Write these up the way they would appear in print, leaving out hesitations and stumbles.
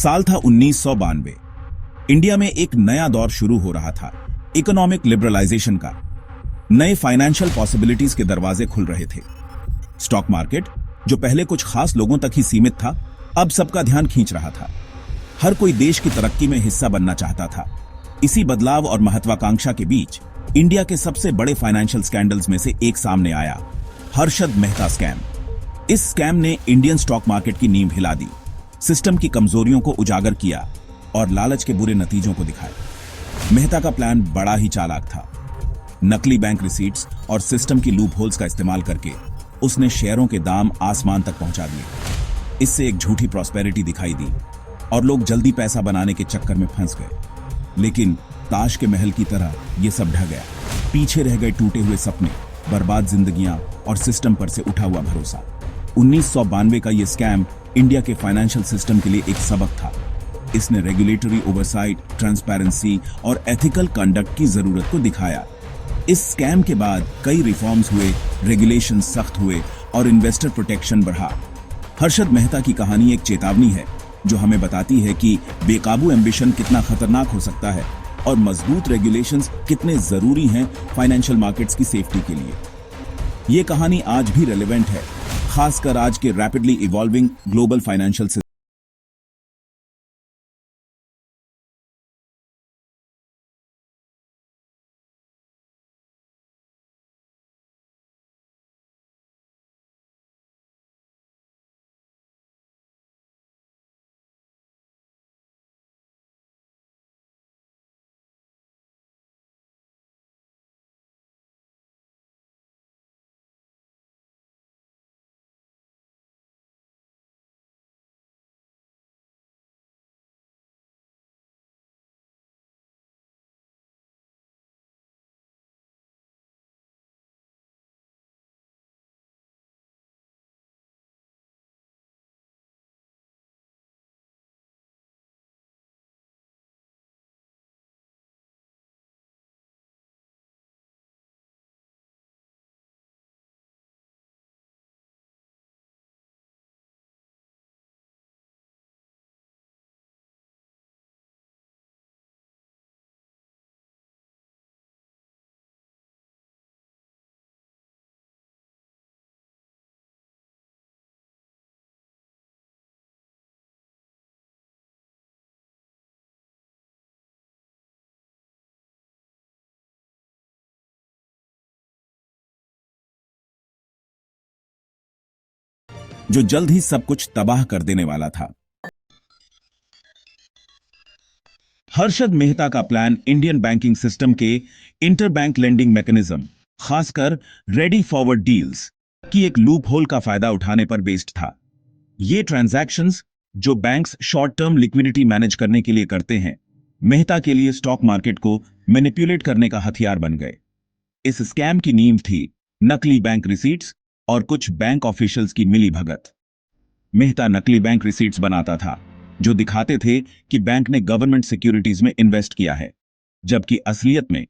साल था 1992। इंडिया में एक नया दौर शुरू हो रहा था, इकोनॉमिक लिबरलाइजेशन का। नए फाइनेंशियल पॉसिबिलिटीज के दरवाजे खुल रहे थे। स्टॉक मार्केट, जो पहले कुछ खास लोगों तक ही सीमित था, अब सबका ध्यान खींच रहा था। हर कोई देश की तरक्की में हिस्सा बनना चाहता था। इसी बदलाव और महत्वाकांक्षा के बीच इंडिया के सबसे बड़े फाइनेंशियल स्कैंडल्स में से एक सामने आया, हर्षद मेहता स्कैम। इस स्कैम ने इंडियन स्टॉक मार्केट की नींव हिला दी, सिस्टम की कमजोरियों को उजागर किया और लालच के बुरे नतीजों को दिखाया। मेहता का प्लान बड़ा ही चालाक था। नकली बैंक रिसीट्स और सिस्टम की लूप होल्स का इस्तेमाल करके उसने शेयरों के दाम आसमान तक पहुंचा दिए। इससे एक झूठी प्रॉस्पेरिटी दिखाई दी और लोग जल्दी पैसा बनाने के चक्कर में फंस गए। लेकिन ताश के महल की तरह यह सब ढह गया। पीछे रह गए टूटे हुए सपने, बर्बाद जिंदगियां और सिस्टम पर से उठा हुआ भरोसा। 1992 का यह स्कैम इंडिया के फाइनेंशियल सिस्टम के लिए एक सबक था। इसने रेगुलेटरी ओवरसाइट, ट्रांसपेरेंसी और एथिकल कंडक्ट की जरूरत को दिखाया। इस स्कैम के बाद कई रिफॉर्म्स हुए, रेगुलेशन सख्त हुए और इन्वेस्टर प्रोटेक्शन बढ़ा। हर्षद मेहता की कहानी एक चेतावनी है जो हमें बताती है कि बेकाबू एम्बिशन कितना खतरनाक हो सकता है और मजबूत रेगुलेशंस कितने जरूरी हैं फाइनेंशियल मार्केट्स की सेफ्टी के लिए। ये कहानी आज भी रेलेवेंट है, खासकर आज के rapidly evolving global financial system. जो जल्द ही सब कुछ तबाह कर देने वाला था। हर्षद मेहता का प्लान इंडियन बैंकिंग सिस्टम के इंटरबैंक लेंडिंग मैकेनिज्म, खासकर रेडी फॉरवर्ड डील्स की एक लूप होल का फायदा उठाने पर बेस्ड था। ये ट्रांजैक्शंस जो banks short term liquidity manage करने के लिए करते हैं, मेहता के लिए स्टॉक मार्केट को मैनिपुलेट करने का हथियार बन गए। इस स्कैम की नींव थी नकली बैंक रिसीट्स और कुछ बैंक ऑफिशियल्स की मिली भगत। मेहता नकली बैंक रिसीट्स बनाता था जो दिखाते थे कि बैंक ने गवर्नमेंट सिक्योरिटीज में इन्वेस्ट किया है, जबकि असलियत में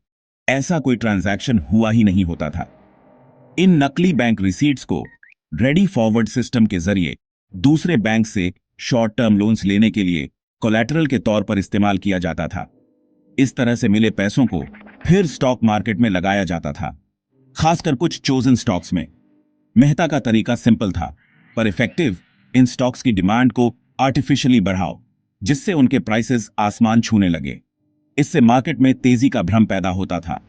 ऐसा कोई ट्रांजैक्शन हुआ ही नहीं होता था। इन नकली बैंक रिसीट्स को रेडी फॉरवर्ड सिस्टम के जरिए दूसरे बैंक से शॉर्ट टर्म लोन्स लेने के लिए कोलैटरल के तौर पर इस्तेमाल किया जाता था। इस तरह से मिले पैसों को फिर स्टॉक मार्केट में लगाया जाता था, खासकर कुछ चोजन स्टॉक्स में। मेहता का तरीका सिंपल था पर इफेक्टिव। इन स्टॉक्स की डिमांड को आर्टिफिशियली बढ़ाओ जिससे उनके प्राइसेस आसमान छूने लगे। इससे मार्केट में तेजी का भ्रम पैदा होता था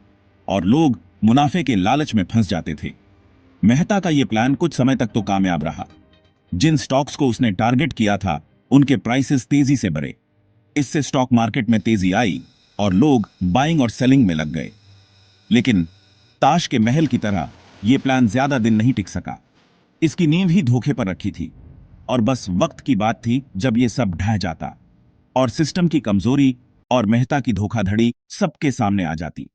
और लोग मुनाफे के लालच में फंस जाते थे। मेहता का यह प्लान कुछ समय तक तो कामयाब रहा। जिन स्टॉक्स को उसने टारगेट किया था उनके प्राइसेस तेजी से बढ़े। इससे स्टॉक मार्केट में तेजी आई और लोग बाइंग और सेलिंग में लग गए। लेकिन ताश के महल की तरह यह प्लान ज्यादा दिन नहीं टिक सका। इसकी नींव ही धोखे पर रखी थी और बस वक्त की बात थी जब यह सब ढह जाता और सिस्टम की कमजोरी और मेहता की धोखाधड़ी सबके सामने आ जाती।